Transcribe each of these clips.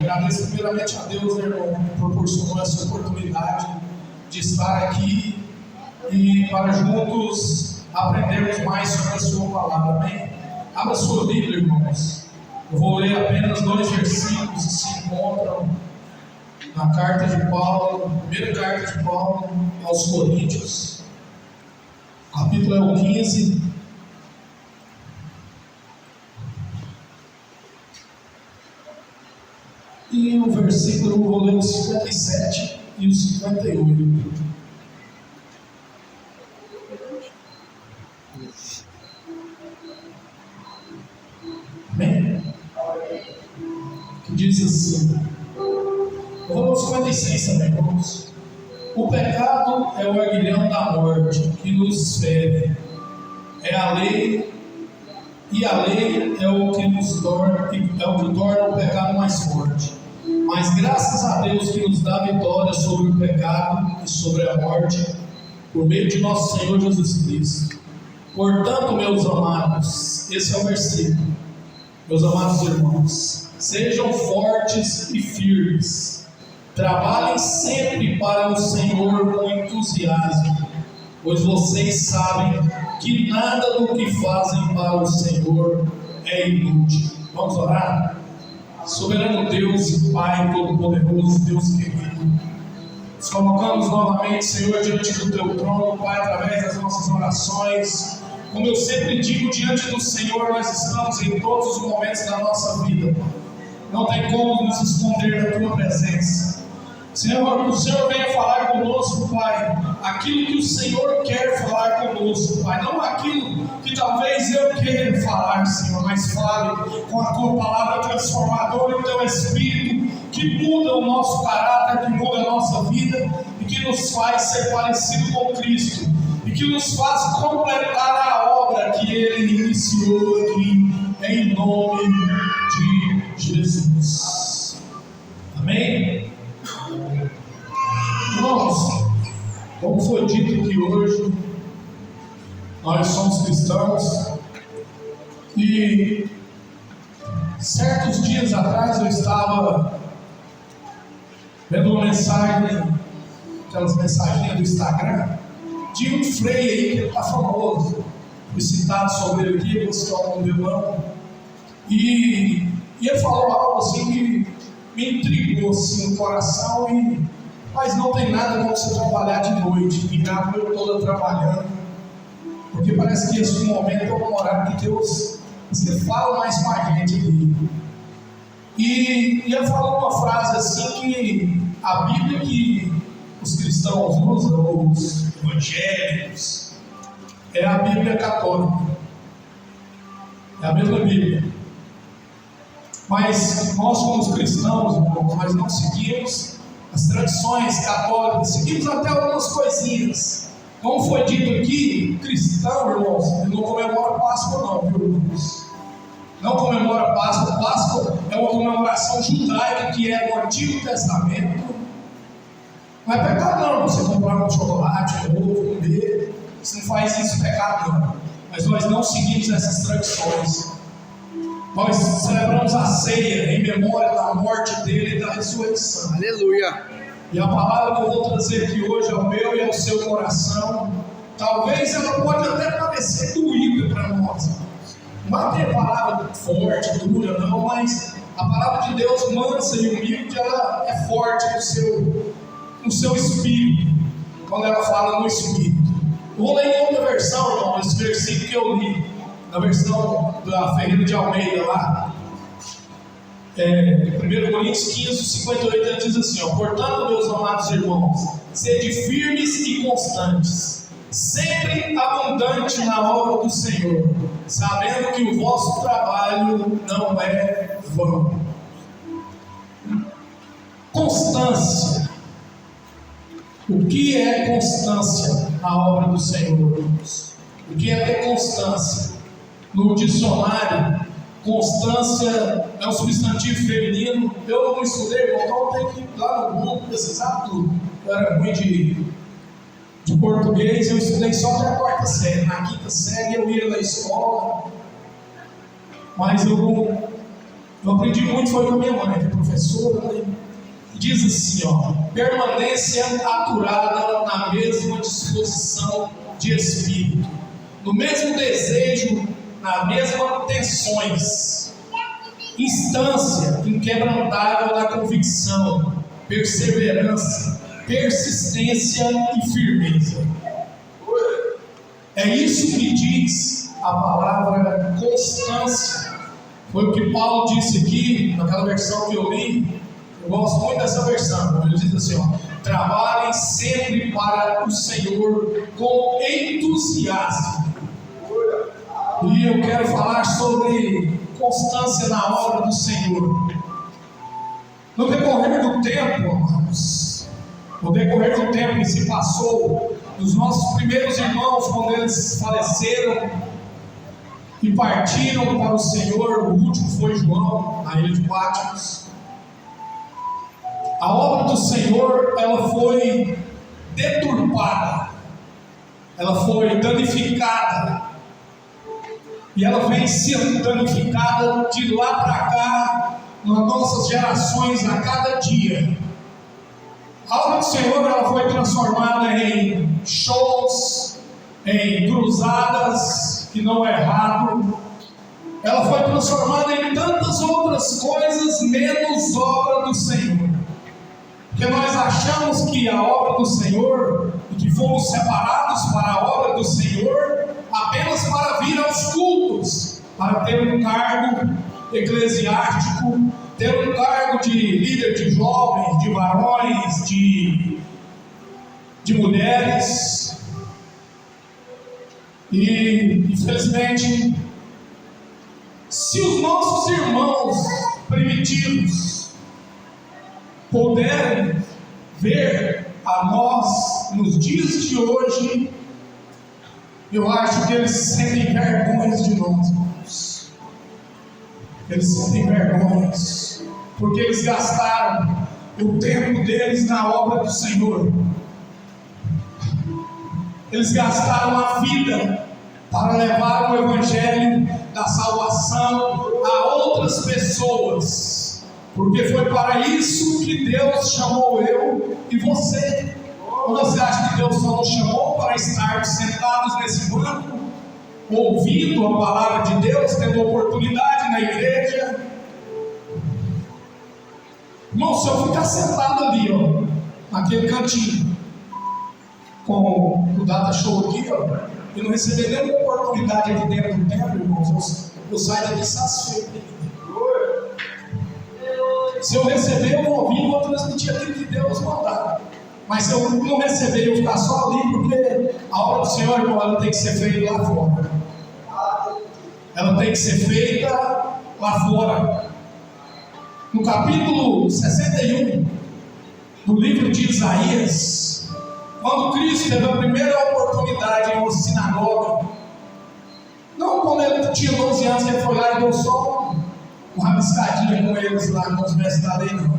Agradeço primeiramente a Deus, né, irmão, que proporcionou essa oportunidade de estar aqui e para juntos aprendermos mais sobre a sua palavra, amém? Abra sua Bíblia, irmãos. Eu vou ler apenas 2 versículos que se encontram na carta de Paulo, primeira carta de Paulo aos Coríntios, capítulo é o 15. E o versículo, eu vou ler o 57 e o 58. Amém? Que diz assim, eu vou ler o 56 também, vamos. O pecado é o aguilhão da morte que nos fere. É a lei, e a lei é o que nos torna, o pecado mais forte. Mas graças a Deus que nos dá vitória sobre o pecado e sobre a morte, por meio de nosso Senhor Jesus Cristo. Portanto, meus amados, esse é o versículo, meus amados irmãos, sejam fortes e firmes, trabalhem sempre para o Senhor com entusiasmo, pois vocês sabem que nada do que fazem para o Senhor é inútil. Vamos orar? Soberano Deus e Pai Todo-Poderoso, Deus querido, nos colocamos novamente, Senhor, diante do Teu trono, Pai, através das nossas orações. Como eu sempre digo, diante do Senhor nós estamos em todos os momentos da nossa vida. Não tem como nos esconder da Tua presença. Senhor, que o Senhor venha falar conosco, Pai, aquilo que o Senhor quer falar conosco, Pai, não aquilo que talvez eu queira falar, Senhor, mas fale com a Tua palavra transformadora e o Teu Espírito, que muda o nosso caráter, que muda a nossa vida e que nos faz ser parecido com Cristo e que nos faz completar a obra que Ele iniciou aqui, em nome de Jesus. Amém? Irmãos, como foi dito aqui hoje, nós somos cristãos e certos dias atrás eu estava vendo uma mensagem, aquelas mensagens do Instagram, de um freio aí que está famoso, fui citado sobre ele aqui, você toca no violão, e ele falou algo assim que me intrigou assim, no coração, mas não tem nada como você trabalhar de noite, ficar a noite toda trabalhando, porque parece que esse momento é um horário que Deus você fala mais com a gente aqui. E ele falou uma frase assim que a Bíblia que os cristãos usam, os evangélicos, é a Bíblia católica, é a mesma Bíblia. Mas nós como cristãos, irmãos, nós não seguimos as tradições católicas, seguimos até algumas coisinhas. Como foi dito aqui, cristão, irmãos, ele não comemora Páscoa não, viu, irmãos? Não comemora Páscoa. Páscoa é uma comemoração judaica que é do Antigo Testamento. Não é pecado não, você comprar um chocolate, um ovo, comer, você não faz isso pecado não. Mas nós não seguimos essas tradições. Nós celebramos a ceia em memória da morte dele e da ressurreição. Aleluia! E a palavra que eu vou trazer aqui hoje ao meu e ao seu coração, talvez ela pode até parecer doída para nós. Não vai ter palavra forte, dura não, mas a palavra de Deus mansa e humilde, ela é forte no seu espírito, quando ela fala no espírito. Eu vou ler em outra versão, irmão, esse versículo que eu li, na versão da Ferreira de Almeida lá, 1 Coríntios 15, 58, ele diz assim, portanto, meus amados irmãos, sede firmes e constantes, sempre abundante na obra do Senhor, sabendo que o vosso trabalho não é vão. Constância. O que é constância na obra do Senhor? O que é ter constância? No dicionário, constância é um substantivo feminino. Eu não estudei, então tem que ir lá no Google pesquisar tudo. Eu era ruim de português, eu estudei só até a 4ª série. Na 5ª série eu ia na escola, mas eu Eu aprendi muito, foi com a minha mãe, que é professora, e diz assim, ó: permanência aturada na mesma disposição de espírito, no mesmo desejo, na mesma tensões, instância inquebrantável na convicção, perseverança, persistência e firmeza. É isso que diz a palavra constância. Foi o que Paulo disse aqui, naquela versão que eu li. Eu gosto muito dessa versão. Ele diz assim, ó: trabalhem sempre para o Senhor com entusiasmo. E eu quero falar sobre constância na obra do Senhor. No decorrer do tempo, amados, no decorrer do tempo que se passou, os nossos primeiros irmãos, quando eles faleceram e partiram para o Senhor, o último foi João, na ilha de Patmos. A obra do Senhor, ela foi deturpada, ela foi danificada, e ela vem sendo danificada de lá para cá, nas nossas gerações, a cada dia. A obra do Senhor, ela foi transformada em shows, em cruzadas, que não é errado. Ela foi transformada em tantas outras coisas, menos obra do Senhor. Porque nós achamos que a obra do Senhor, e que fomos separados para a obra do Senhor, apenas para vir aos cultos, para ter um cargo eclesiástico, ter um cargo de líder de jovens, de varões, de mulheres. E, infelizmente, se os nossos irmãos primitivos puderem ver a nós nos dias de hoje, eu acho que eles sentem vergonha de nós, irmãos. Eles sentem vergonha, porque eles gastaram o tempo deles na obra do Senhor. Eles gastaram a vida para levar o Evangelho da salvação a outras pessoas, porque foi para isso que Deus chamou eu e você. Ou você acha que Deus só nos chamou para estarmos sentados nesse banco, ouvindo a palavra de Deus, tendo oportunidade na igreja? Irmão, se eu ficar sentado ali, ó, naquele cantinho, com o data show aqui, ó, e não receber nenhuma oportunidade aqui dentro do templo, irmãos, eu saio daqui satisfeito. Se eu receber, eu vou ouvir e vou transmitir aquilo que Deus mandar. Mas se eu não receber, eu ficar só ali, porque a obra do Senhor, irmão, ela tem que ser feita lá fora. Ela tem que ser feita lá fora. No capítulo 61 do livro de Isaías, quando Cristo teve a primeira oportunidade em uma sinagoga, não quando ele tinha 12 anos, que ele foi lá e deu só uma rabiscadinha com eles lá, com os mestres da lei, não.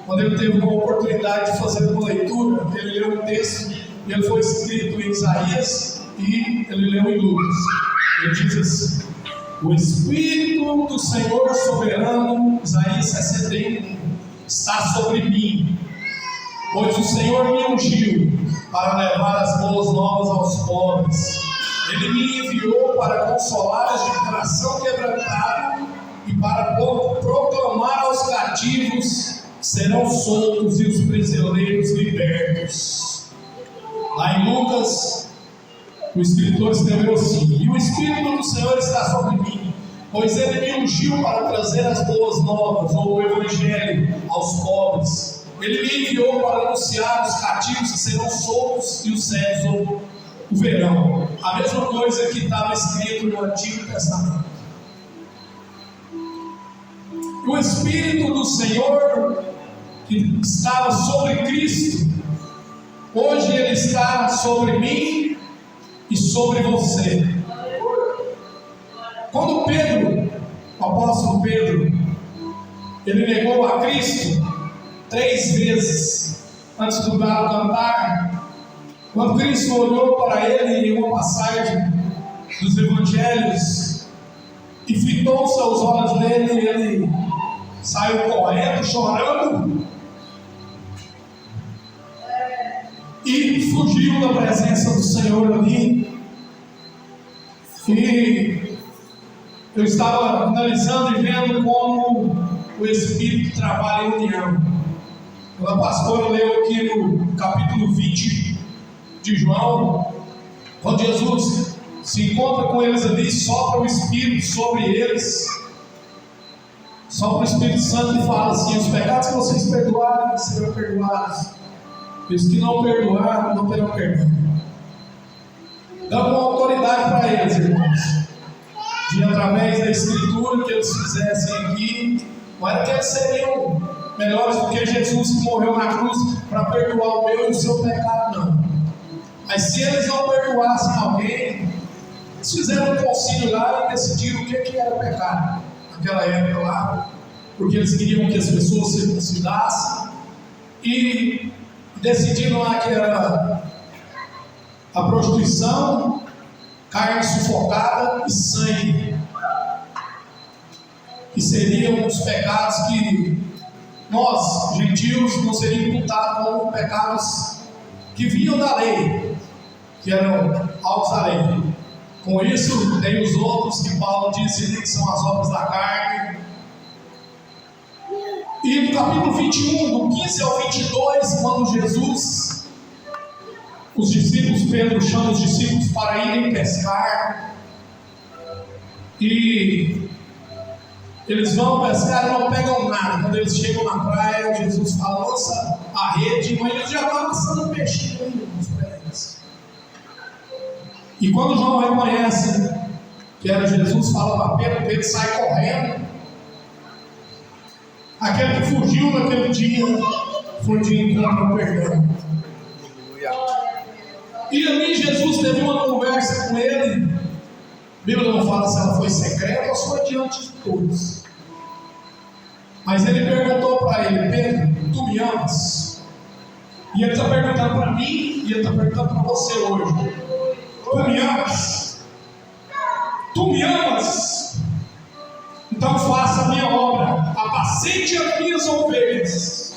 Quando ele teve uma oportunidade de fazer uma leitura, ele leu um texto, e ele foi escrito em Isaías, e ele leu em Lucas. Ele diz assim: o Espírito do Senhor soberano, Isaías 61, está sobre mim, pois o Senhor me ungiu para levar as boas novas aos pobres. Ele me enviou para consolar os de coração quebrantado e para proclamar aos cativos que serão soltos e os prisioneiros libertos. Lá em Lucas, o escritor escreveu assim: e o Espírito do Senhor está sobre mim, pois ele me ungiu para trazer as boas novas, ou o Evangelho, aos pobres. Ele me enviou para anunciar os cativos que serão soltos e os cegos o verão. A mesma coisa que estava escrito no Antigo Testamento. O Espírito do Senhor, que estava sobre Cristo, hoje ele está sobre mim e sobre você. Quando Pedro, o apóstolo Pedro, ele negou a Cristo 3 vezes antes do galo cantar, quando Cristo olhou para ele em uma passagem dos Evangelhos e fitou seus olhos nele, ele saiu correndo, chorando, e fugiu da presença do Senhor ali. E eu estava analisando e vendo como o Espírito trabalha em união. A pastora leu aqui no capítulo 20 de João, quando Jesus se encontra com eles ali, sopra o Espírito sobre eles, sopra o Espírito Santo e fala assim: os pecados que vocês perdoarem serão perdoados, e os que não perdoarem não terão perdão. Dando uma autoridade para eles, irmãos, de através da Escritura que eles fizessem aqui, não era que eles seriam melhores do que Jesus que morreu na cruz para perdoar o meu e o seu pecado, não. Mas se eles não perdoassem alguém, eles fizeram um concílio lá e decidiram o que era pecado naquela época lá, porque eles queriam que as pessoas se circuncidassem, e decidiram lá que era a prostituição, carne sufocada e sangue, que seriam os pecados que nós, gentios, não seriam imputados como pecados que vinham da lei, que eram altos da lei. Com isso, tem os outros que Paulo disse ali, que são as obras da carne. E no capítulo 21, do 15 ao 22, quando Jesus, os discípulos, Pedro chama os discípulos para irem pescar, e eles vão pescar e não pegam nada. Quando eles chegam na praia, Jesus fala: lança a rede, mas eles já estavam lançando peixinho ainda nos pés. E quando João reconhece que era Jesus, fala para Pedro, Pedro sai correndo. Aquele que fugiu naquele dia foi de encontro ao perdão. E ali Jesus teve uma conversa com ele. A Bíblia não fala se ela foi secreta ou se foi diante de todos. Mas ele perguntou para ele: Pedro, tu me amas? E ele está perguntando para mim, e ele está perguntando para você hoje: tu me amas? Tu me amas? Então faça a minha obra, apacente as minhas ovelhas.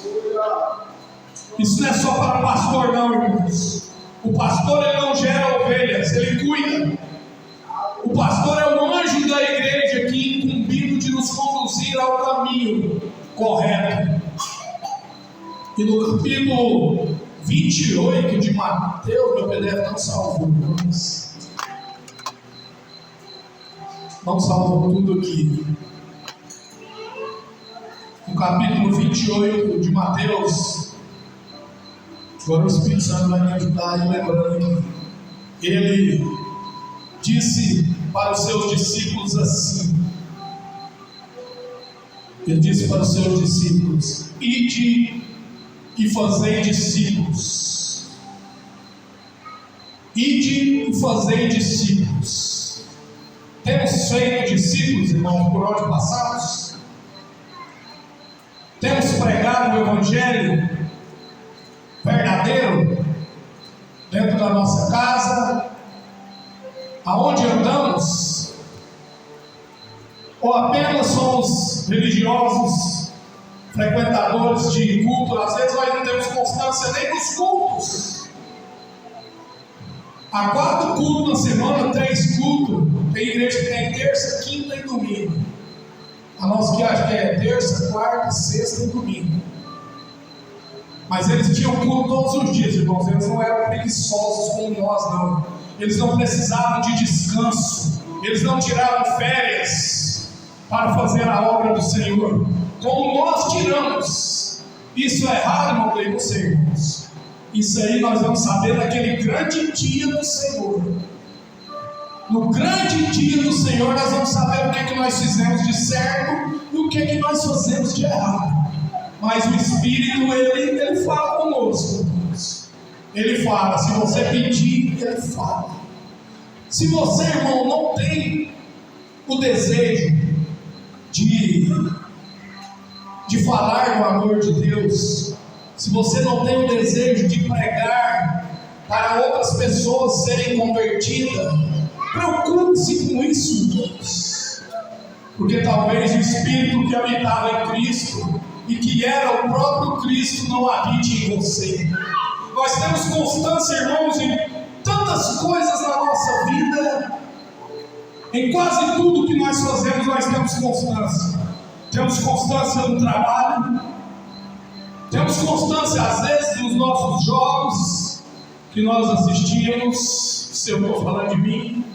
Isso não é só para pastor, não, irmãos. O pastor, ele não gera ovelhas, ele cuida. O pastor é o anjo da igreja que é incumbido de nos conduzir ao caminho correto. E no capítulo 28 de Mateus, meu PDF não salvou, não salvou tudo aqui. No capítulo 28 de Mateus, agora o Espírito Santo vai me ajudar e lembrando que ele disse para os seus discípulos assim: ele disse para os seus discípulos: ide e fazei discípulos. Ide e fazei discípulos. Temos feito discípulos, irmãos, por onde passamos? Temos pregado o Evangelho verdadeiro dentro da nossa casa, aonde andamos? Ou apenas somos religiosos, frequentadores de culto? Às vezes nós não temos constância nem nos cultos. Há 4 cultos na semana, 3 cultos. Tem igreja que tem terça, quinta e domingo. A nossa que acha que é terça, quarta, sexta e domingo. Mas eles tinham culto todos os dias, irmãos. Eles não eram preguiçosos como nós, não. Eles não precisavam de descanso. Eles não tiravam férias para fazer a obra do Senhor, como nós tiramos. Isso é raro, irmão, e você, irmãos. Isso aí nós vamos saber naquele grande dia do Senhor. No grande dia do Senhor nós vamos saber o que é que nós fizemos de certo e o que é que nós fazemos de errado. Mas o Espírito, ele fala conosco. Ele fala, se você pedir, ele fala. Se você, irmão, não tem o desejo de falar do amor de Deus, se você não tem o desejo de pregar para outras pessoas serem convertidas, preocupe-se com isso, irmãos. Porque talvez o Espírito que habitava em Cristo e que era o próprio Cristo não habite em você. Nós temos constância, irmãos, em tantas coisas na nossa vida. Em quase tudo que nós fazemos, nós temos constância. Temos constância no trabalho. Temos constância, às vezes, nos nossos jogos que nós assistimos. Se eu estou falando de mim.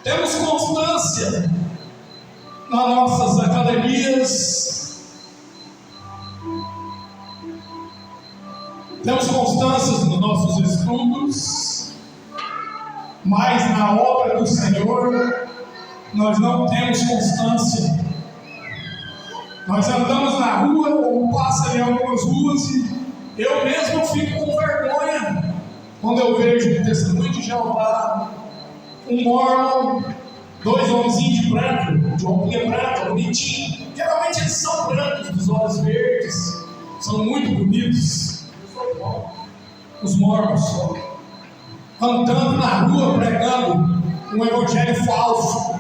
Temos constância nas nossas academias. Temos constância nos nossos estudos. Mas na obra do Senhor, nós não temos constância. Nós andamos na rua, ou passa em algumas ruas, e eu mesmo fico com vergonha quando eu vejo um testemunho de Jeová, um mormon, dois homenzinhos de branco, de roupinha branca, bonitinho. Geralmente eles são brancos, dos olhos verdes, são muito bonitos. Os mormons, andando na rua pregando um evangelho falso.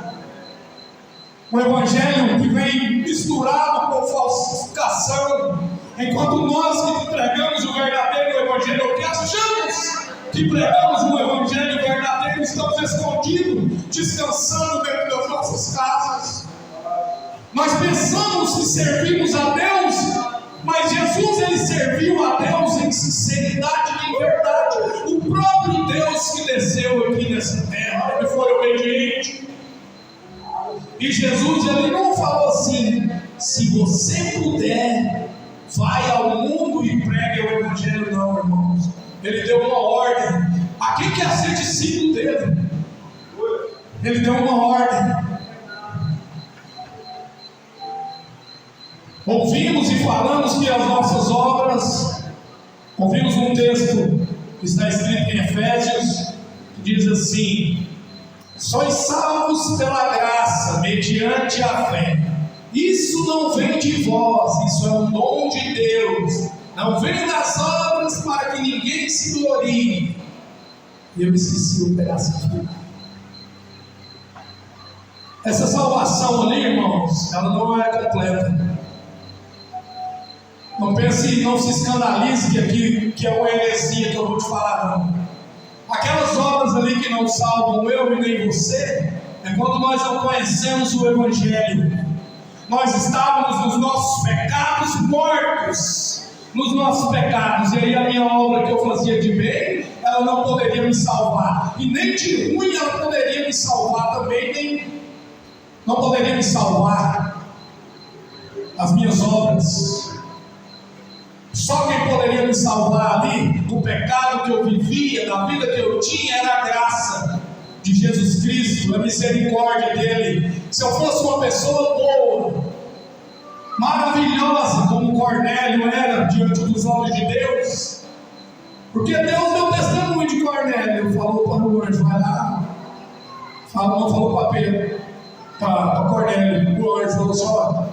Um evangelho que vem misturado com falsificação, enquanto nós que pregamos o verdadeiro evangelho, ou que achamos que pregamos um evangelho verdadeiro, estamos escondidos, descansando dentro das nossas casas. Nós pensamos que servimos a Deus, mas Jesus ele serviu a Deus em sinceridade e em verdade. O próprio Deus que desceu aqui nessa terra, ele foi obediente. E Jesus ele não falou assim: se você puder, vai ao mundo e pregue o evangelho, não, irmãos. Ele deu uma ordem. A quem quer ser discípulo dele? Ele deu uma ordem. Ouvimos e falamos que as nossas obras, ouvimos um texto que está escrito em Efésios, que diz assim: sois salvos pela graça, mediante a fé. Isso não vem de vós, isso é um dom de Deus. Não vem das obras para que ninguém se glorie. E eu esqueci o pedaço aqui. Essa salvação ali, irmãos, ela não é completa. Não pense, não se escandalize que é uma heresia que eu vou te falar, não. Aquelas obras ali que não salvam eu e nem você, é quando nós não conhecemos o Evangelho. Nós estávamos nos nossos pecados mortos, nos nossos pecados, e aí a minha obra que eu fazia de bem, ela não poderia me salvar, e nem de ruim ela poderia me salvar também, nem não poderia me salvar as minhas obras. Só quem poderia me salvar ali do pecado que eu vivia, da vida que eu tinha, era a graça de Jesus Cristo, a misericórdia dele. Se eu fosse uma pessoa boa, maravilhosa, como Cornélio era diante dos olhos de Deus, porque Deus deu testemunho de Cornélio, falou para o anjo: vai lá, não falou para Pedro, para Cornélio. O anjo falou só: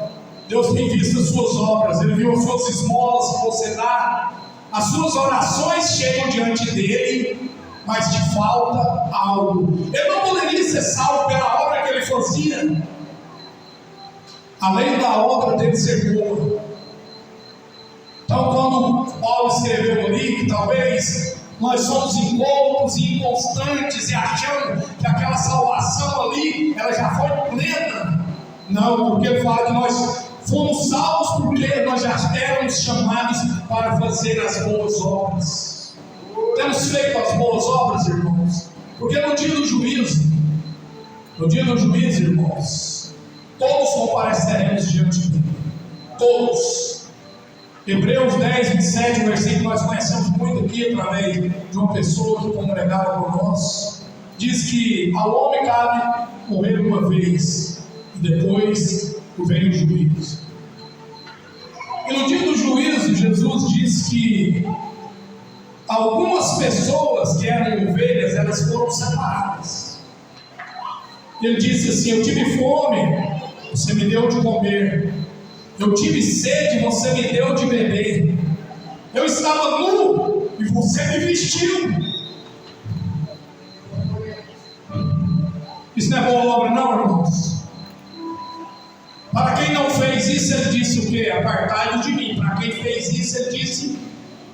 Deus tem visto as suas obras, Ele viu as suas esmolas que você dá, as suas orações chegam diante dele, mas te falta algo. Ele não poderia ser salvo pela obra que ele fazia, além da obra dele ser boa. Então, quando Paulo escreveu ali que talvez nós somos incultos e inconstantes e achamos que aquela salvação ali ela já foi plena, não, porque ele fala que nós fomos salvos porque nós já éramos chamados para fazer as boas obras. Temos feito as boas obras, irmãos, porque no dia do juízo, irmãos, todos compareceremos diante de Deus. Todos. Hebreus 10, 27, um versículo que nós conhecemos muito aqui através de uma pessoa que congregava com nós, diz que ao homem cabe morrer uma vez e depois vem o juízo. E no dia do juízo, Jesus diz que algumas pessoas que eram ovelhas, elas foram separadas. Ele disse assim: eu tive fome, você me deu de comer. Eu tive sede, você me deu de beber. Eu estava nu e você me vestiu. Isso não é boa obra, não, irmãos? quem não fez isso, ele disse o quê? Apartai-vos de mim. Para quem fez isso, ele disse: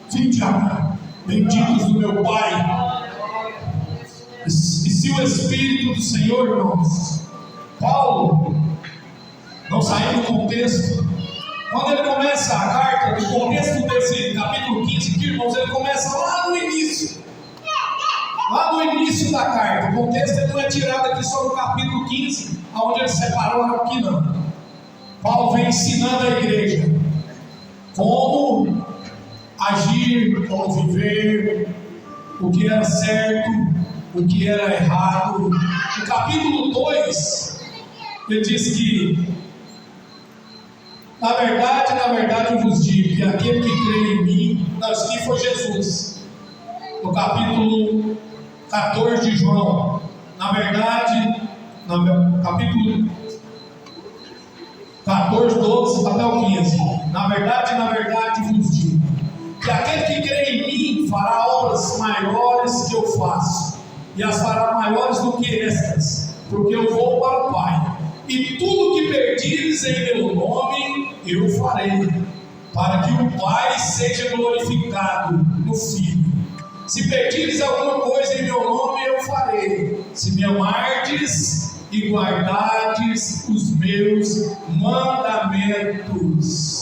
vinde a mim, benditos do meu Pai. E se o Espírito do Senhor, irmãos, Paulo, não saiu do contexto, quando ele começa a carta, no contexto desse capítulo 15 aqui, irmãos, ele começa lá no início. Lá no início da carta. O contexto ele não é tirado aqui só no capítulo 15, onde ele separou aqui, não. Paulo vem ensinando a igreja como agir, como viver, o que era certo, o que era errado. No capítulo 2, ele diz que na verdade eu vos digo que aquele que crê em mim, não, isso aqui foi Jesus, no capítulo 14 de João, capítulo 14, 12 até o 15, na verdade vos digo, que aquele que crê em mim fará obras maiores que eu faço, e as fará maiores do que estas, porque eu vou para o Pai, e tudo que pedires em meu nome, eu farei, para que o Pai seja glorificado no Filho. Se pedires alguma coisa em meu nome, eu farei, se me amardes e guardardes os meus mandamentos.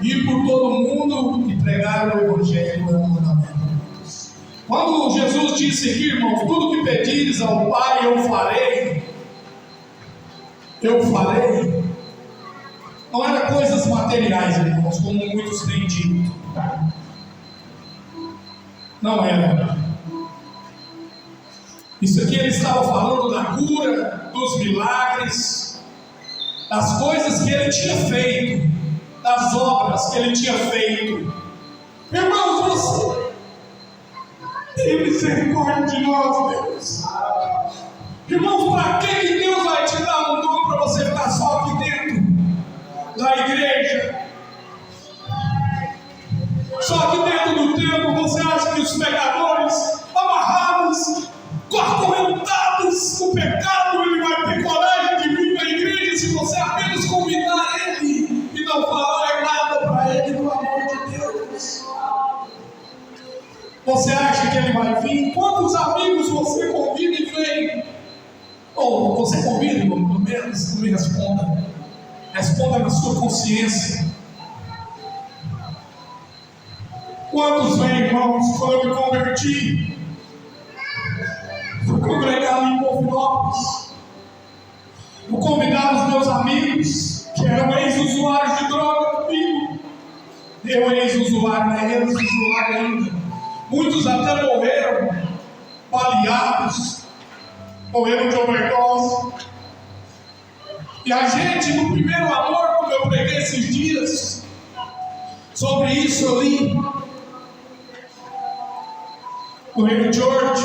Ir por todo mundo e pregar o Evangelho é um mandamento. Quando Jesus disse aqui, irmãos, tudo que pedires ao Pai eu farei, não era coisas materiais, irmãos, como muitos têm dito. Não era. Isso aqui ele estava falando da cura, dos milagres, das coisas que ele tinha feito, das obras que ele tinha feito. Irmãos, você tem misericórdia de nós, Deus. Irmãos, para que Deus vai te dar um dom para você ficar só aqui dentro da igreja? Só que dentro do templo você acha que os pecadores, amarrados, acorrentados com pecado, ele vai ter coragem de vir na igreja se você apenas convidar ele e não falar nada para ele, pelo amor de Deus? Você acha que ele vai vir? Quantos amigos você convida e vem? Ou você convida, pelo menos, não me responda. Responda na sua consciência. Quantos vêm, irmãos, quando eu me converti? Fui congregar ali em Povinópolis. Eu convidava os meus amigos, que eram ex-usuários de droga comigo. Eu ex-usuário, né? Eles usuários ainda. Muitos até morreram, baleados, morreram de overdose. E a gente, no primeiro amor, como eu preguei esses dias, sobre isso eu li no Reino George,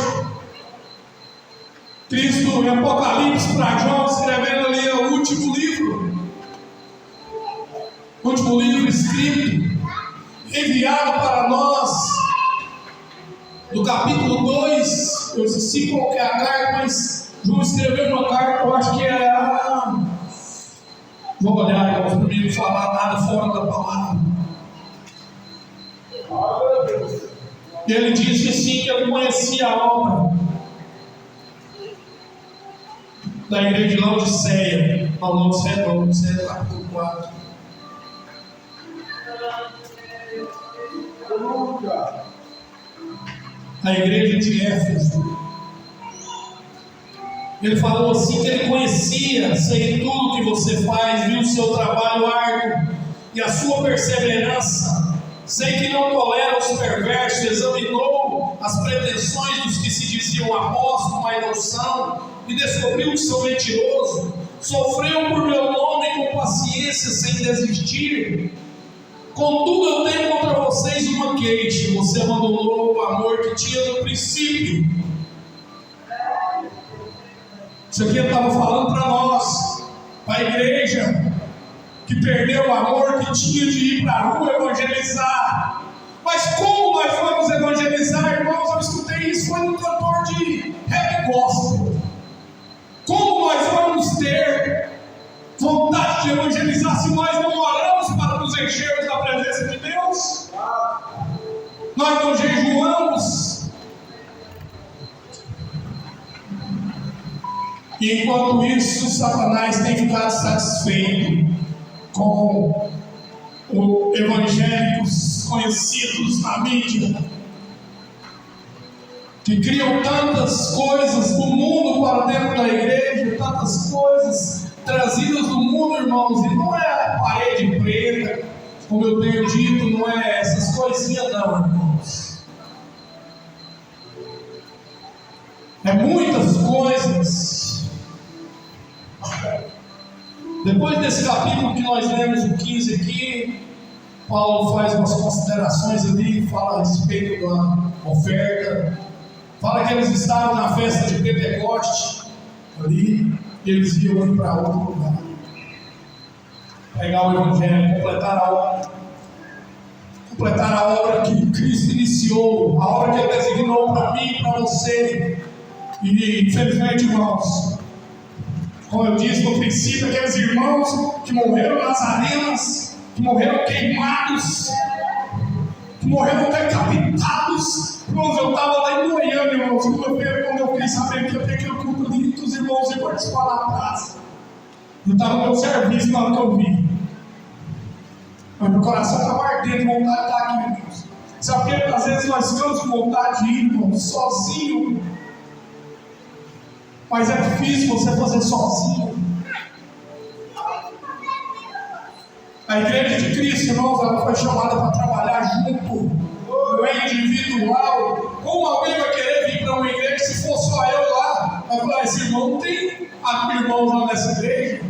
Cristo em Apocalipse para João, escrevendo ali o último livro escrito, enviado para nós, no capítulo 2, eu esqueci qual que é a carta, mas João escreveu uma carta, eu acho que é a... Vou olhar, irmãos, para mim não falar nada fora da palavra. E ele disse sim que ele conhecia a obra da igreja de Laodiceia. Não, Laodiceia, capítulo 4. A igreja de Éfeso. Ele falou assim que ele conhecia, sei tudo que você faz, viu o seu trabalho árduo e a sua perseverança. Sei que não tolera os perversos, examinou as pretensões dos que se diziam apóstolos, mas não são, e descobriu que são mentirosos. Sofreu por meu nome com paciência, sem desistir. Contudo, eu tenho contra vocês uma queixa: você abandonou o amor que tinha no princípio. Isso aqui eu estava falando para nós, para a igreja, que perdeu o amor que tinha de ir para a rua evangelizar. Mas como nós vamos evangelizar, irmãos? Eu escutei isso, foi um cantor de rap gospel. Como nós vamos ter vontade de evangelizar se nós não oramos para nos enchermos da presença de Deus? Nós não jejuamos? E enquanto isso, Satanás tem ficado satisfeito com os evangélicos conhecidos na mídia, que criam tantas coisas do mundo para dentro da igreja, tantas coisas trazidas do mundo, irmãos, e não é a parede preta, como eu tenho dito, não é essas coisinhas não, irmãos. É muitas coisas. Depois desse capítulo que nós lemos, o 15 aqui, Paulo faz umas considerações ali, fala a respeito da oferta, fala que eles estavam na festa de Pentecoste, ali, e eles iam para outro lugar, pegar o Evangelho, completar a obra que Cristo iniciou, a obra que Ele designou para mim e para você. E infelizmente, irmãos, como eu disse no princípio, aqueles irmãos que morreram nas arenas, que morreram queimados, que morreram decapitados. Irmãos, eu estava lá em Goiânia, irmãos, quando eu fiquei sabendo que ia ter aquele culto ali, que os irmãos iam participar na praça. Eu estava no meu serviço na hora que eu vi. Mas meu coração estava ardendo, vontade de estar aqui, irmãos. Sabe por quê? Às vezes nós ficamos com vontade de ir, irmãos, sozinho. Mas é difícil você fazer sozinho. A igreja de Cristo, irmãos, ela foi chamada para trabalhar junto, não é individual. Como alguém vai querer vir para uma igreja se for só eu lá? Vai falar, esse irmão não tem irmãos lá nessa igreja.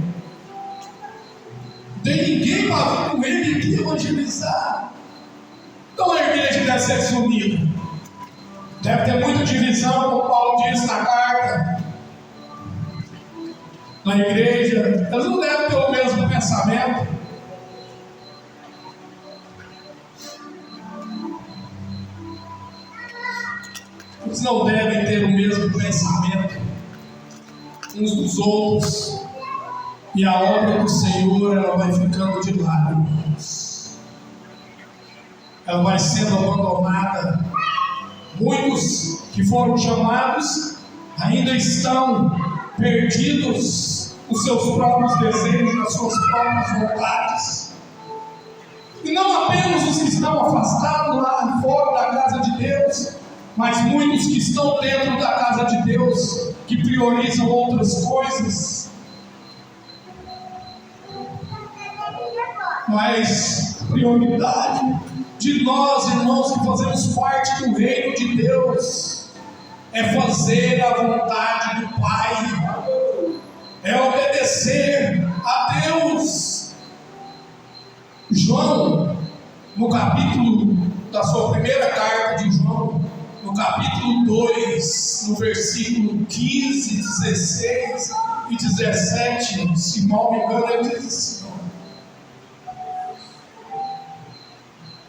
Não tem ninguém para vir com ele aqui evangelizar. Então a igreja deve ser desunida. Deve ter muita divisão, como Paulo diz na carta. Na igreja, eles não devem ter o mesmo pensamento. Eles não devem ter o mesmo pensamento uns dos outros. E a obra do Senhor, ela vai ficando de lado, irmãos. Ela vai sendo abandonada. Muitos que foram chamados ainda estão perdidos nos seus próprios desejos, nas suas próprias vontades. E não apenas os que estão afastados lá fora da casa de Deus, mas muitos que estão dentro da casa de Deus, que priorizam outras coisas. Mas prioridade de nós, irmãos, que fazemos parte do reino de Deus, é fazer a vontade do Pai, é obedecer a Deus. João, no capítulo da sua primeira carta de João, no capítulo 2, no versículo 15, 16 e 17, se mal me engano, ele diz assim: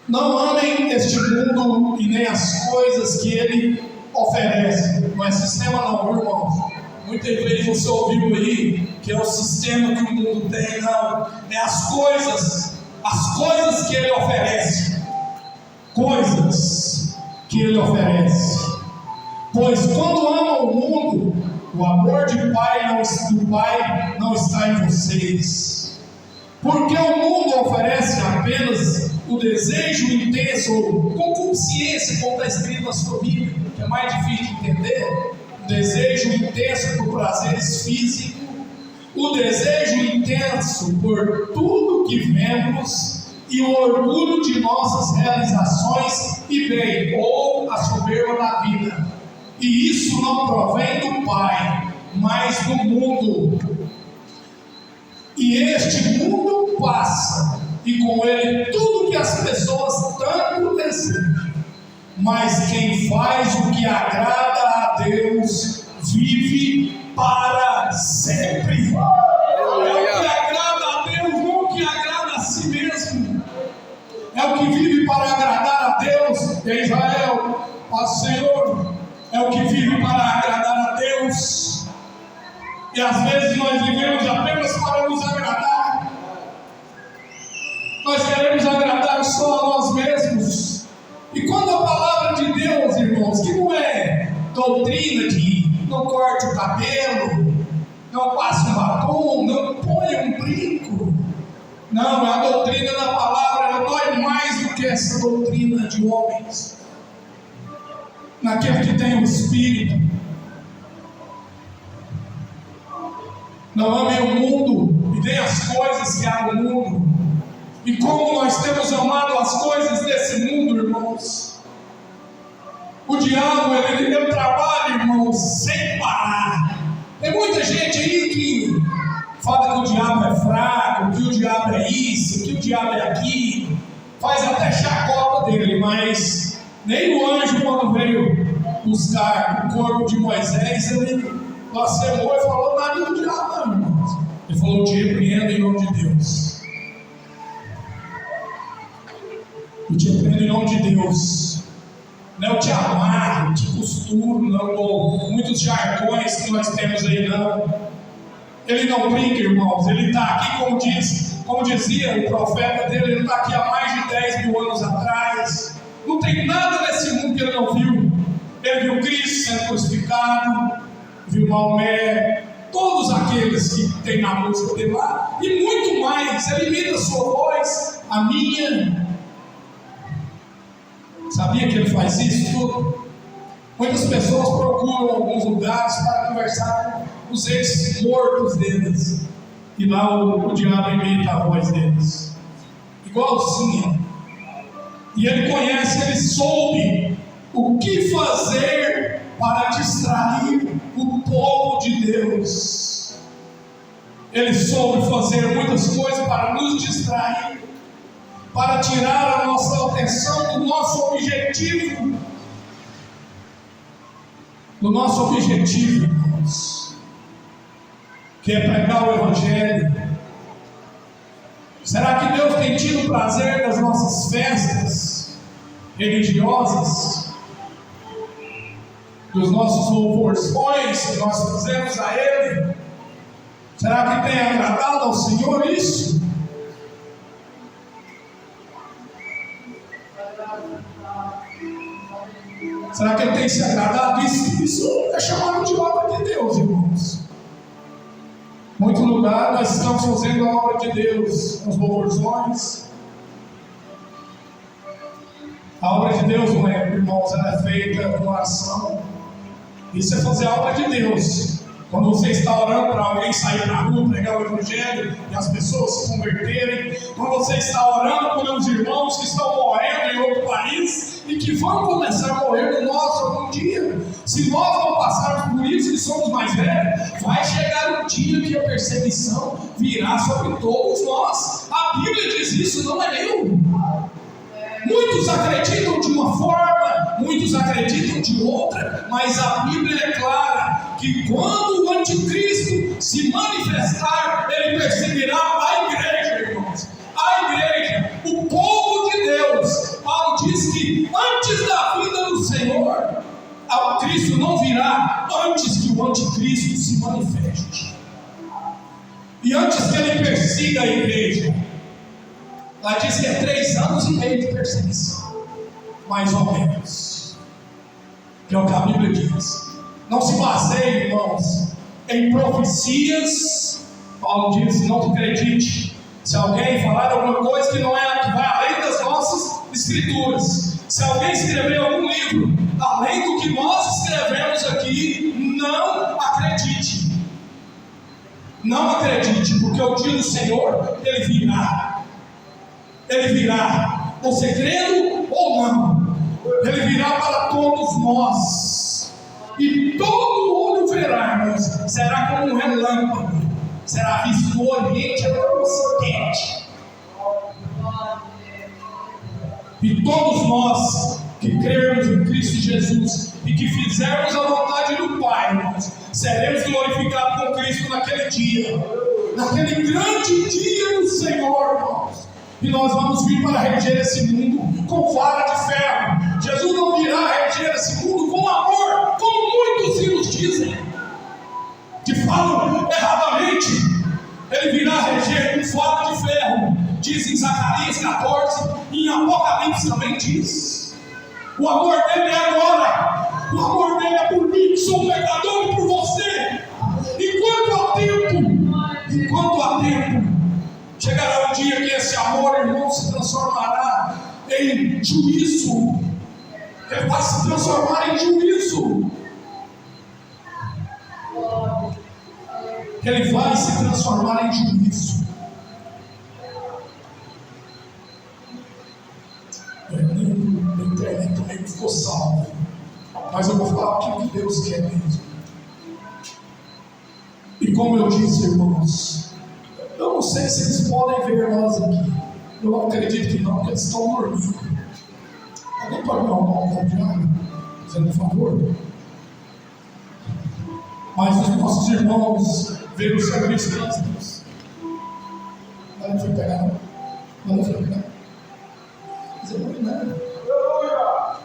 não amem este mundo e nem as coisas que ele oferece. Não é sistema não, irmãos. Muitas vezes você ouviu aí que é o sistema que o mundo tem. Não, é as coisas que ele oferece. Coisas que ele oferece. Pois quando amam o mundo, o amor do Pai não está em vocês. Porque o mundo oferece apenas o desejo intenso, ou concupiscência, como está escrito na sua Bíblia, que é mais difícil de entender. O desejo intenso por prazeres físicos, o desejo intenso por tudo que vemos e o orgulho de nossas realizações e bem, ou a soberba da vida. E isso não provém do Pai, mas do mundo. E este mundo passa, e com ele tudo que as pessoas tanto desejam. Mas quem faz o que agrada a Deus vive para sempre. É o que agrada a Deus, não o que agrada a si mesmo. É o que vive para agradar a Deus. É Israel, ó Senhor, é o que vive para agradar a Deus. E às vezes nós vivemos apenas para nos agradar. Nós queremos agradar só a nós mesmos. E quando a palavra de Deus, irmãos, que não é doutrina de não corte o cabelo, não passe um batom, não ponha um brinco. Não, a doutrina da palavra, ela dói mais do que essa doutrina de homens. Naquele que tem o Espírito. Não amem o mundo e deem as coisas que há no mundo. E como nós temos amado as coisas desse mundo, irmãos. O diabo, ele trabalha, irmãos, sem parar. Tem muita gente aí que fala que o diabo é fraco, que o diabo é isso, que o diabo é aquilo. Faz até chacota dele, mas nem o anjo, quando veio buscar o corpo de Moisés, ele blasfemou e falou nada do diabo, não, irmãos. Ele falou: te repreendo em nome de Deus. Eu te repreendo em nome de Deus. Não eu te amarro, te costuro, não, muitos jargões que nós temos aí, não. Ele não brinca, irmãos. Ele está aqui, como dizia o profeta dele, ele está aqui há mais de 10.000 anos atrás. Não tem nada nesse mundo que ele não viu. Ele viu Cristo sendo crucificado, viu Maomé, todos aqueles que tem na música dele lá, e muito mais. Ele imita a sua voz, a minha. Sabia que ele faz isso tudo? Muitas pessoas procuram alguns lugares para conversar com os ex-mortos deles. E lá o diabo imita a voz deles. Igualzinha. E ele conhece, ele soube o que fazer para distrair o povo de Deus. Ele soube fazer muitas coisas para nos distrair, para tirar a nossa atenção do nosso objetivo. Do nosso objetivo, irmãos, que é pregar o Evangelho. Será que Deus tem tido prazer das nossas festas religiosas? Dos nossos louvorzões que nós fazemos a Ele? Será que tem agradado ao Senhor isso? Será que Ele tem se agradado? Isso é chamado de obra de Deus, irmãos. Muito lugar nós estamos fazendo a obra de Deus nos louvorzões. A obra de Deus, não é, irmãos, ela é feita com oração. Isso é fazer a obra de Deus. Quando você está orando para alguém sair para a rua, pregar o Evangelho e as pessoas se converterem. Quando você está orando por uns irmãos que estão morrendo em outro país e que vão começar a morrer no nosso algum dia. Se nós não passarmos por isso, que somos mais velhos, vai chegar um dia que a perseguição virá sobre todos nós. A Bíblia diz isso, não é eu. Muitos acreditam de uma forma, muitos acreditam de outra, mas a Bíblia é clara que quando o anticristo se manifestar, ele perseguirá a igreja, irmãos. A igreja, o povo de Deus. Paulo diz que antes da vinda do Senhor, o Cristo não virá antes que o anticristo se manifeste. E antes que ele persiga a igreja, ela diz que é 3 anos e meio de perseguição, mais ou menos, que é o que a Bíblia diz. Não se baseie, irmãos, em profecias. Paulo diz: não acredite se alguém falar alguma coisa que não é, que vai além das nossas escrituras. Se alguém escrever algum livro além do que nós escrevemos aqui, não acredite. Não acredite, porque o dia do Senhor, ele virá. Ele virá, você crendo ou não, ele virá para todos nós, e todo olho verá, irmãos. Será como um relâmpago, será visto no Oriente e no Ocidente. E todos nós que crermos em Cristo Jesus e que fizermos a vontade do Pai, irmãos, seremos glorificados com Cristo naquele dia, naquele grande dia do Senhor, irmãos. E nós vamos vir para reger esse mundo com vara de ferro. Jesus não virá reger esse mundo com amor, como muitos hinos dizem, que falam erradamente, ele virá reger com vara de ferro, diz em Zacarias 14, e em Apocalipse também diz. O amor dele é agora, o amor dele é por mim, que sou um pecador, e por você. Enquanto há tempo, chegará um dia que esse amor, irmão, se transformará em juízo. Ele vai se transformar em juízo. Ele vai se transformar em juízo. Na internet também ficou salvo. Mas eu vou falar o que Deus quer mesmo. E como eu disse, irmãos, eu não sei se eles podem ver nós aqui. Eu acredito que não, porque eles estão dormindo. Alguém pode dar um copo de água, fazendo um favor? Mas os nossos irmãos veem o serviço deles. Não foi pegar, não foi pegar.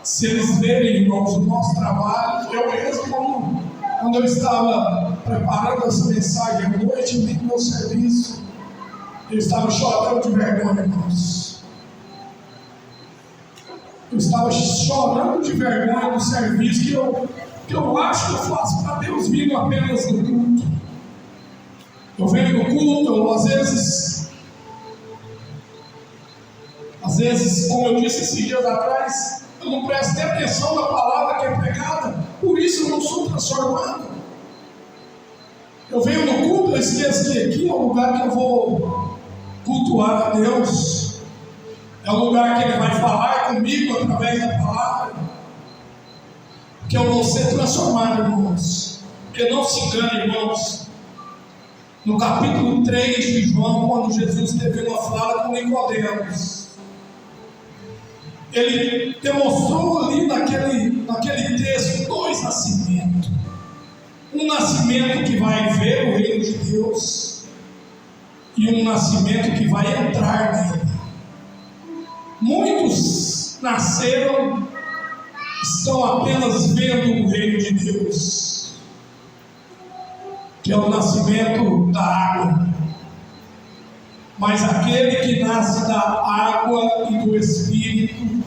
Se eles verem, irmãos, o nosso trabalho, eu mesmo, quando eu estava preparando essa mensagem à noite, no meu serviço, eu estava chorando de vergonha, irmãos. Eu estava chorando de vergonha do serviço que eu acho que eu faço para Deus, vindo apenas no culto. Eu venho no culto, eu, às vezes, como eu disse esses dias atrás, eu não presto atenção na palavra que é pregada, por isso eu não sou transformado. Eu venho no culto, eu esqueço que aqui é o lugar que eu vou cultuar a Deus. É o lugar que Ele vai falar comigo através da palavra. Que eu vou ser transformado, irmãos. Porque não se engane, irmãos. No capítulo 3 de João, quando Jesus teve uma fala com Nicodemos, Ele demonstrou ali naquele texto 2 nascimentos. Um nascimento que vai ver o reino de Deus e um nascimento que vai entrar nele. Muitos nasceram, estão apenas vendo o reino de Deus, que é o nascimento da água. Mas aquele que nasce da água e do Espírito,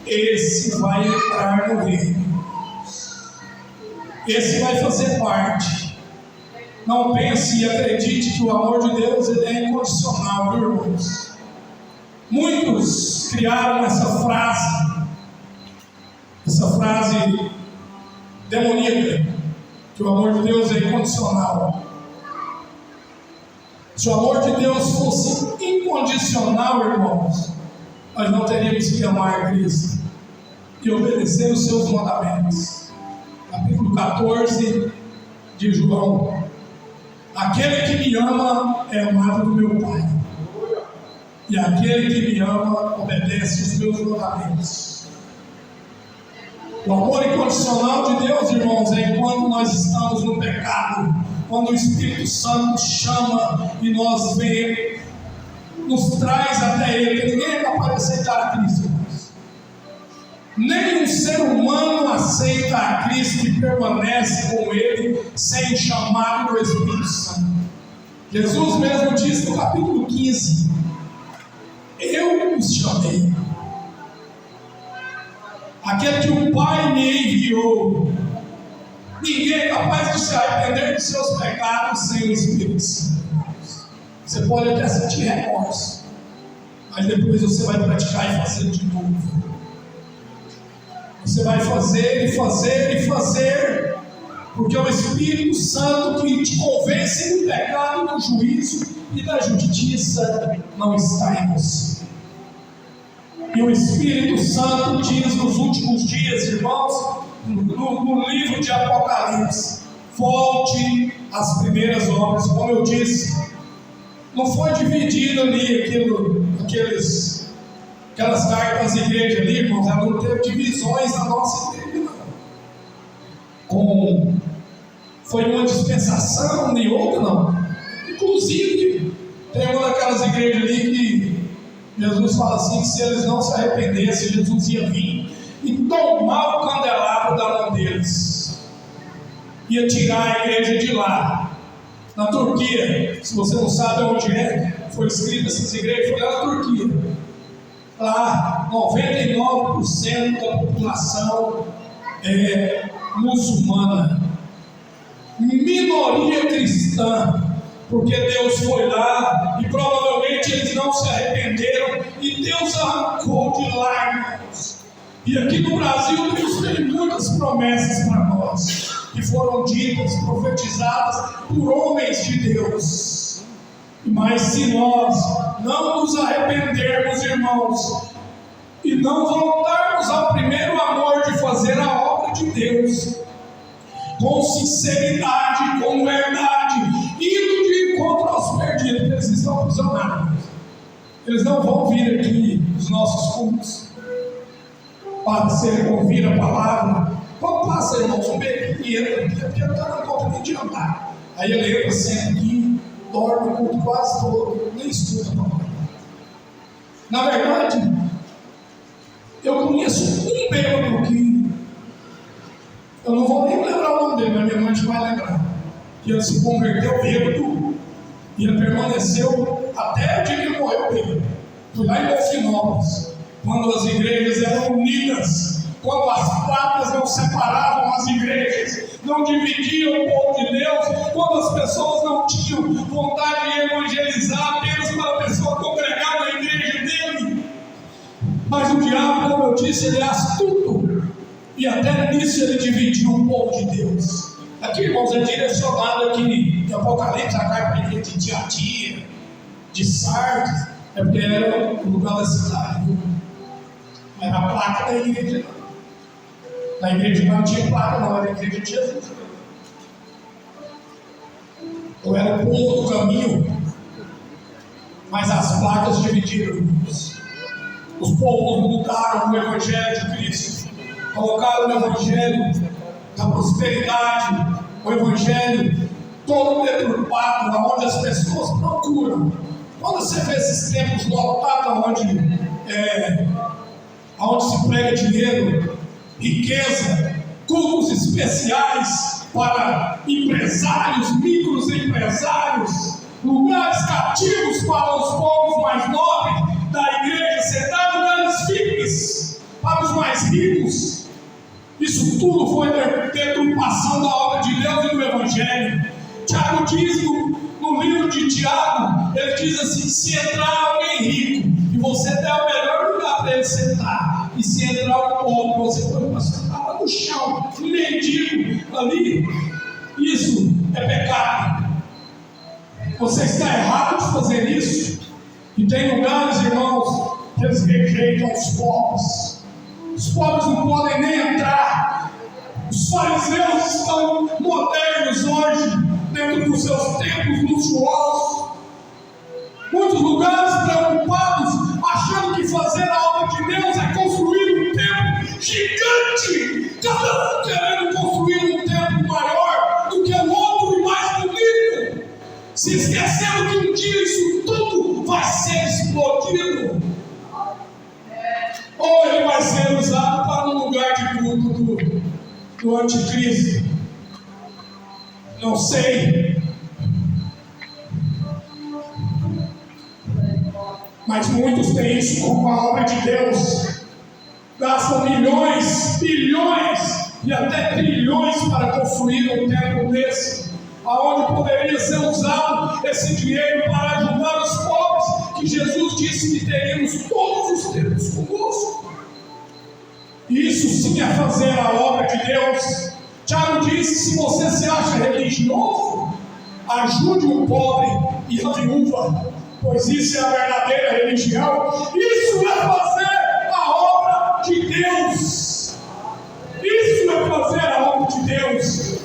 esse vai entrar no reino. Esse vai fazer parte. Não pense e acredite que o amor de Deus ele é incondicional, viu, irmãos? Muitos criaram essa frase demoníaca, que o amor de Deus é incondicional. Se o amor de Deus fosse incondicional, irmãos, nós não teríamos que amar Cristo e obedecer os seus mandamentos. Capítulo 14 de João: aquele que me ama é amado do meu Pai, e aquele que me ama obedece os meus mandamentos. O amor incondicional de Deus, irmãos, é quando nós estamos no pecado, quando o Espírito Santo nos chama e nós vemos, nos traz até Ele, que ninguém é capaz de aceitar a Cristo, irmãos. Nenhum ser humano aceita a Cristo e permanece com Ele sem o chamado do Espírito Santo. Jesus mesmo disse no capítulo 15: eu os chamei. Aquele que o Pai me enviou. Ninguém é capaz de se arrepender dos seus pecados sem o Espírito Santo. Você pode até sentir remorso, mas depois você vai praticar e fazer de novo. Você vai fazer e fazer e fazer, porque é o Espírito Santo que te convence do pecado, do juízo e da justiça não está em você. E o Espírito Santo diz nos últimos dias, irmãos, no livro de Apocalipse: volte às primeiras obras. Como eu disse, não foi dividido ali aquelas cartas às igrejas ali, irmãos, ela não teve divisões na nossa igreja, não. Foi uma dispensação, nem outra, não. Inclusive, tem uma daquelas igrejas ali que Jesus fala assim, que se eles não se arrependessem, Jesus ia vir e tomar o candelabro da mão deles, ia tirar a igreja de lá Na Turquia, se você não sabe onde foi escrita essas igrejas, foi lá na Turquia. Lá, 99% da população é muçulmana, minoria cristã, porque Deus foi lá e provavelmente eles não se arrependeram e Deus arrancou de lá, irmãos. E aqui no Brasil Deus tem muitas promessas para nós, que foram ditas, profetizadas por homens de Deus. Mas se nós não nos arrependermos, irmãos, e não voltarmos ao primeiro amor de fazer a obra de Deus, com sinceridade, com verdade, indo de encontro aos perdidos, porque eles estão aprisionados. Eles não vão vir aqui nos nossos cultos para ouvir a palavra. Quando passa, irmãos, um beco e entra aqui, porque não está na conta nem de andar. Aí ele entra, senta aqui, dorme o culto quase todo, nem estuda a palavra. Na verdade, eu conheço um bêbado que eu não vou nem lembrar o nome dele, mas minha mãe vai lembrar. Que ele se converteu bêbado e ele permaneceu até o dia que ele morreu bêbado. Foi lá em Golfinópolis, quando as igrejas eram unidas, quando as placas não separavam as igrejas, não dividiam o povo de Deus, quando as pessoas não tinham vontade de evangelizar apenas para a pessoa congregar na igreja dele. Mas o diabo, como eu disse, ele é astuto, e até nisso ele dividiu o povo de Deus. Aqui, irmãos, é direcionado aqui em Apocalipse, a carta para a igreja de Tiatira, de Sardes, é porque era o lugar da cidade, viu? Era a placa da igreja. Na igreja não tinha placa, não, era a igreja de Jesus. Ou era o povo do caminho, mas as placas dividiram. Os povos mudaram o Evangelho de Cristo, colocaram o Evangelho da prosperidade, o Evangelho todo deturpado, onde as pessoas procuram. Quando você vê esses templos lotados, onde se prega dinheiro, riqueza, cultos especiais para empresários, microempresários, lugares cativos para os povos mais nobres da igreja, sentar lugares fitness para os mais ricos. Isso tudo foi deturpação da obra de Deus e do Evangelho. Tiago diz no livro de Tiago, ele diz assim: se entrar alguém rico e você der o melhor lugar para ele sentar, e se entrar um pobre, você põe para sentar lá no chão, um mendigo ali, isso é pecado. Você está errado de fazer isso. E tem lugares, irmãos, que eles rejeitam os pobres. Os pobres não podem nem entrar. Os fariseus estão modernos hoje, dentro dos seus templos luxuosos. Muitos lugares preocupados, achando que fazer a obra de Deus é construir um templo gigante, cada um querendo construir um templo maior do que o outro e mais bonito, se esquecendo que um dia isso tudo vai ser explodido, ou ele vai ser usado para um lugar de culto do anticristo. Não sei, mas muitos têm isso como a obra de Deus, gastam milhões, bilhões e até trilhões para construir um templo desse, aonde poderia ser usado esse dinheiro para ajudar os pobres, que Jesus disse que teríamos todos os tempos conosco. Isso sim é fazer a obra de Deus. Tiago disse: se você se acha religioso, ajude o pobre e a viúva, pois isso é a verdadeira religião. Isso é fazer a obra de Deus. Isso é fazer a obra de Deus.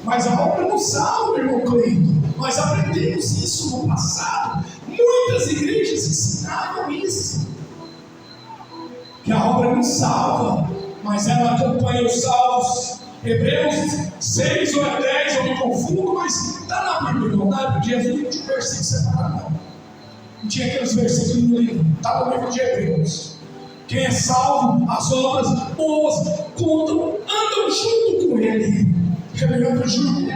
Mas a obra não salva, irmão Cleito. Nós aprendemos isso no passado. Muitas igrejas ensinavam isso, que a obra não salva, mas ela acompanha os salvos. Hebreus 6 ou 10, eu me confundo, mas está na Bíblia, não dá? Jesus não tinha versículo separado, não. Não tinha aqueles versículos no livro, está no livro de Hebreus. Quem é salvo, as obras boas andam junto com ele. Caminhando junto.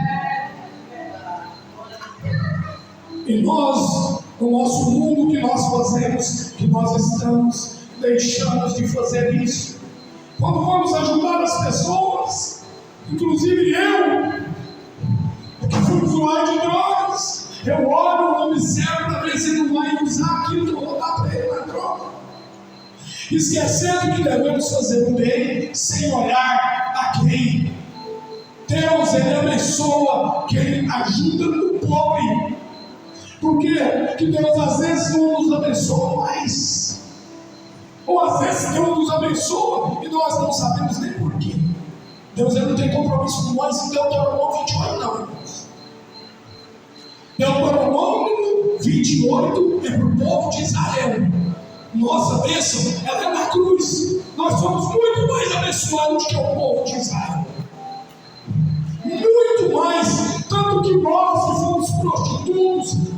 E nós, no nosso mundo que nós fazemos, que nós estamos, deixamos de fazer isso. Quando vamos ajudar as pessoas, inclusive eu, que fui usuário de drogas, eu olho, observo para ver se não vai usar aquilo que eu vou dar para ele na droga. Esquecendo que devemos fazer o bem sem olhar a quem. Deus, Ele abençoa quem ajuda o pobre. Por quê? Porque Deus às vezes não nos abençoa mais. Ou às vezes Deus nos abençoa e nós não sabemos nem porquê. Deus Ele não tem compromisso com nós em Deuteronômio 28, não, irmãos. Deuteronômio 28 é para o povo de Israel. Nossa bênção, ela é na cruz. Nós somos muito mais abençoados que o povo de Israel. Muito mais. Tanto que nós que fomos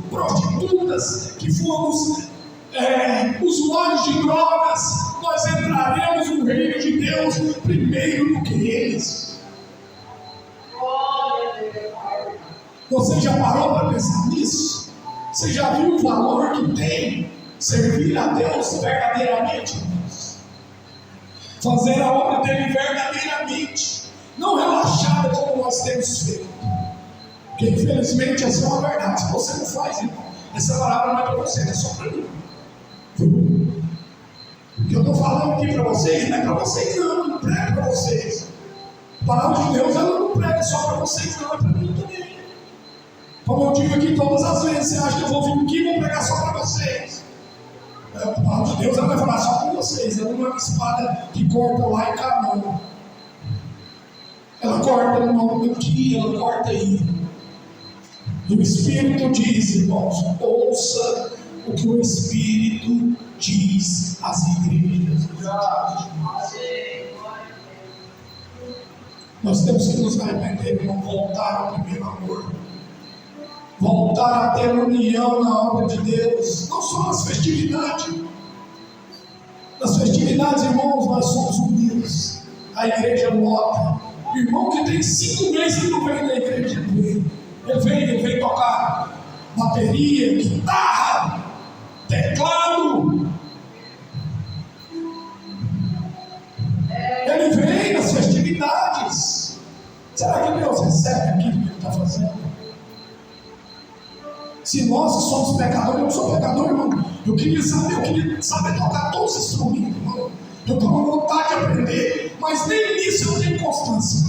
prostitutas, que fomos usuários de drogas, nós entraremos no reino de Deus primeiro do que eles. Você já parou para pensar nisso? Você já viu o valor que tem servir a Deus verdadeiramente? Fazer a obra dele verdadeiramente, não relaxada como nós temos feito. Porque infelizmente essa é uma verdade. Se você não faz, irmão, essa palavra não é para você, é só para mim. O que eu estou falando aqui para vocês não é para vocês, não prego para vocês. A palavra de Deus ela não prega só para vocês, não, é para mim também. Como eu digo aqui todas as vezes, você acha que eu vou vir aqui e vou pregar só para vocês? A palavra de Deus ela vai falar só com vocês. Ela não é uma espada que corta lá e cá, não. Ela corta no nome aqui, ela corta aí. E o Espírito diz, irmãos, ouça o que o Espírito diz às igrejas. Nós temos que nos arrepender, irmão, voltar ao primeiro amor. Voltar a ter união na obra de Deus, não só nas festividades. Nas festividades, irmãos, nós somos unidos. A igreja lota. O irmão que tem 5 meses que não vem na igreja, ele vem tocar bateria, guitarra, teclado. Ele vem nas festividades. Será que Deus recebe aquilo que ele está fazendo? Se nós que somos pecadores, eu não sou pecador, irmão. Eu queria saber tocar todos os instrumentos, irmão. Eu estou com vontade de aprender, mas nem nisso eu tenho constância.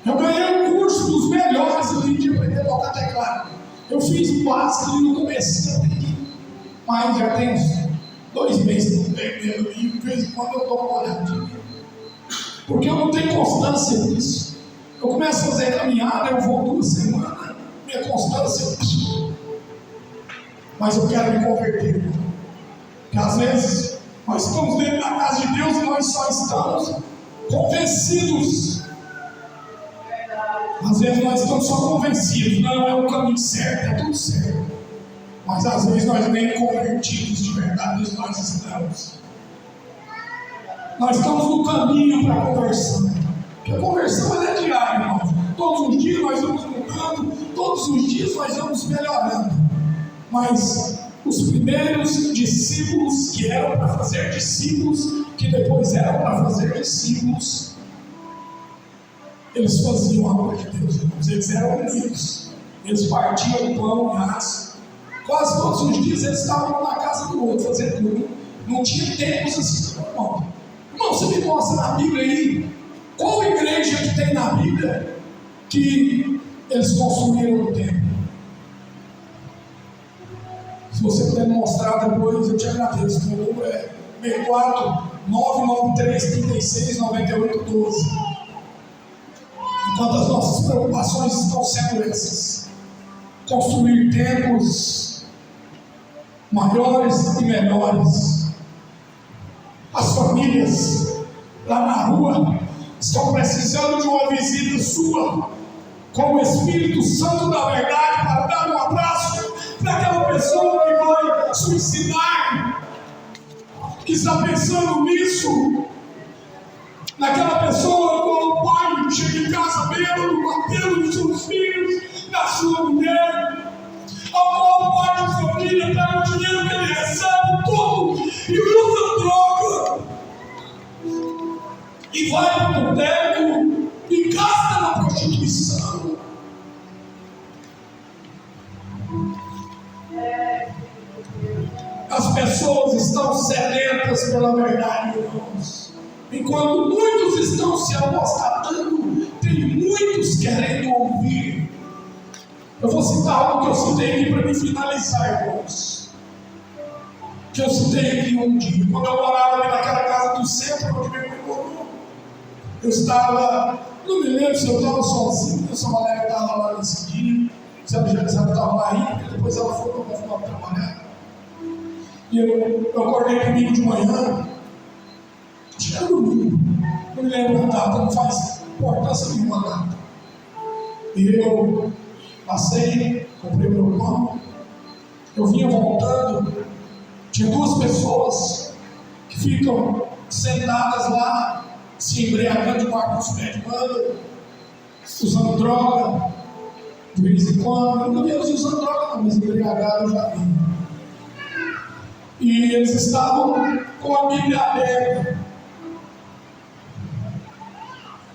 Eu ganhei um curso dos melhores ali de aprender a tocar teclado. Eu fiz o básico ali no começo, eu aprendi. Mas já tem uns 2 meses que eu pego ali, de vez em quando eu dou uma olhadinha. Porque eu não tenho constância nisso. Eu começo a fazer caminhada, eu vou 2 semanas, minha constância. Mas eu quero me converter. Porque às vezes nós estamos dentro da casa de Deus e nós só estamos convencidos. Às vezes nós estamos só convencidos, não é o caminho certo, é tudo certo. Mas às vezes nós nem convertidos de verdade nós estamos. Nós estamos no caminho para a conversão. Porque a conversão ela é diária, irmão. Todos os dias nós vamos mudando, todos os dias nós vamos melhorando. Mas os primeiros discípulos que eram para fazer discípulos, que depois eram para fazer discípulos, eles faziam a obra de Deus, irmãos. Eles eram unidos. Eles partiam o pão e as. Quase todos os dias eles estavam na casa do outro fazendo tudo. Não tinha tempos assim, irmão. Irmão, você me mostra na Bíblia aí qual igreja que tem na Bíblia que eles construíram o templo. Se você puder me mostrar depois, eu te agradeço. Meu número é 64 993 36 98 12. Enquanto as nossas preocupações estão sendo essas: construir templos maiores e melhores. As famílias lá na rua estão precisando de uma visita sua, com o Espírito Santo da verdade, para dar um abraço para aquela pessoa que vai suicidar, que está pensando nisso, naquela pessoa quando o pai chega em casa bêbado, batendo nos seus filhos, na sua mulher, ao e usa droga, e vai para o boteco e gasta na prostituição. As pessoas estão sedentas pela verdade, irmãos. Enquanto muitos estão se apostatando, tem muitos querendo ouvir. Eu vou citar algo que eu citei aqui para me finalizar, irmãos. Que eu citei aqui um dia, quando eu morava ali naquela casa do centro, onde meu irmão morou. Eu estava, não me lembro se eu estava sozinho, se a Valéria estava lá nesse dia, se a Jane estava lá ainda, depois ela foi para trabalhar. E eu acordei comigo de manhã, acho que era domingo, não me lembro da data, não faz importância nenhuma data. E eu passei, comprei meu pão, eu vinha voltando, tinha duas pessoas que ficam sentadas lá, se embriagando de quarto dos pés de banda, usando droga, de vez em quando. Eu não vi eles usando droga, não, mas embriagados eu já vi. E eles estavam com a Bíblia aberta.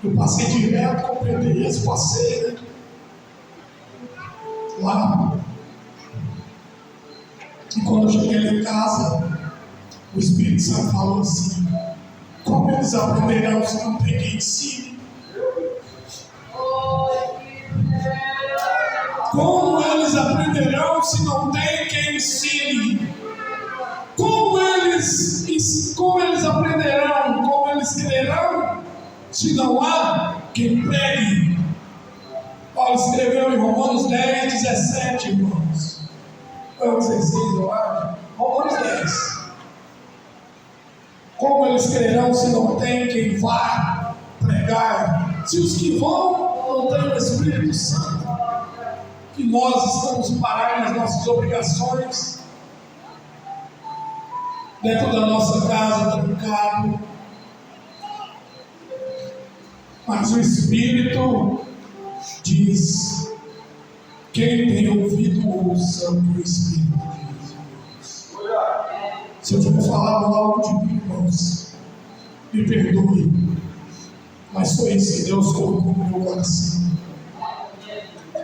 Eu passei direto, comprei esse, passei, né? Lá. E quando eu cheguei lá em casa, o Espírito Santo falou assim: como eles aprenderão se não tem quem ensine? Como eles aprenderão se não tem quem ensine? Como eles aprenderão, como eles crerão, se não há quem pregue? Paulo escreveu em Romanos 10, 17, irmãos. Ou 16, eu acho. Romanos 10. Como eles crerão se não tem quem vá pregar? Se os que vão não têm o Espírito Santo, que nós estamos parados nas nossas obrigações, dentro da nossa casa, trancado. Mas o Espírito diz: quem tem ouvido, ouça o que o Espírito diz. Se eu tiver falado algo de mim, irmãos, me perdoe, mas foi isso que Deus colocou no meu coração.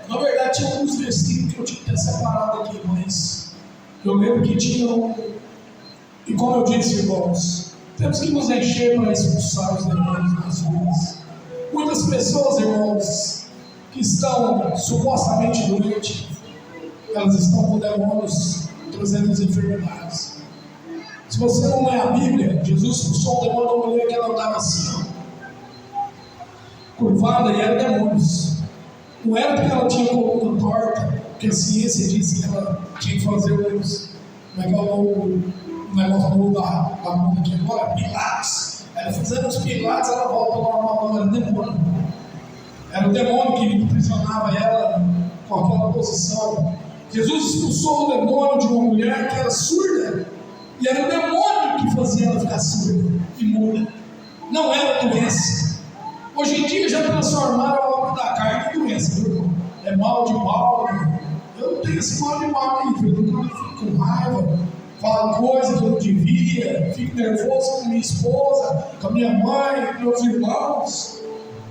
Na verdade, tinha alguns versículos que eu tinha que ter separado aqui, mas eu lembro que tinha e como eu disse, irmãos, temos que nos encher para expulsar os demônios das ruas. Muitas pessoas, irmãos, que estão supostamente doentes, elas estão com demônios trazendo as enfermidades. Se você não lê a Bíblia, Jesus expulsou um demônio de uma mulher que ela andava assim, curvada, e era demônios. Não era porque ela tinha coluna torta, porque a ciência disse que ela tinha que fazer o negócio novo da mão aqui agora, pilates. Ela fazendo os pilates, ela volta normal, era demônio. Era o demônio que aprisionava ela com aquela posição. Jesus expulsou o demônio de uma mulher que era surda, e era o demônio que fazia ela ficar surda e muda. Não era doença. Hoje em dia já transformaram a obra da carne em doença, viu, irmão? É mal de mal, irmão. Eu não tenho esse mal de mal aí, viu? Eu fico com raiva, falo coisa que eu não devia, fico nervoso com minha esposa, com a minha mãe, com meus irmãos.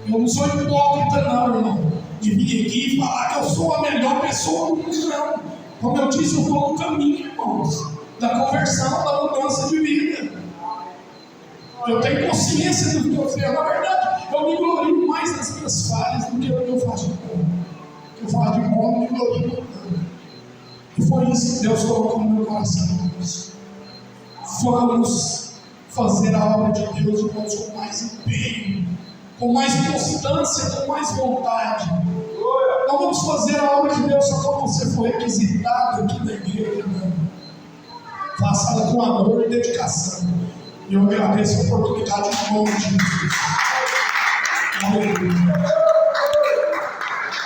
Eu não sou hipócrita, não, irmão, de vir aqui e falar que eu sou a melhor pessoa do mundo, não. Como eu disse, eu estou no caminho, irmãos, da conversão, da mudança de vida. Eu tenho consciência do que eu fiz. Na verdade, eu me glorio mais nas minhas falhas do que no que eu faço de bom. Eu faço de bom, eu me glorio. E foi isso que Deus colocou no meu coração, irmãos. Vamos fazer a obra de Deus, irmãos, com mais empenho, com mais constância, com mais vontade. Não vamos fazer a obra de Deus só como você foi requisitado aqui na igreja, não. Faça ela com amor e dedicação. E eu agradeço a oportunidade em nome de Jesus. Aleluia.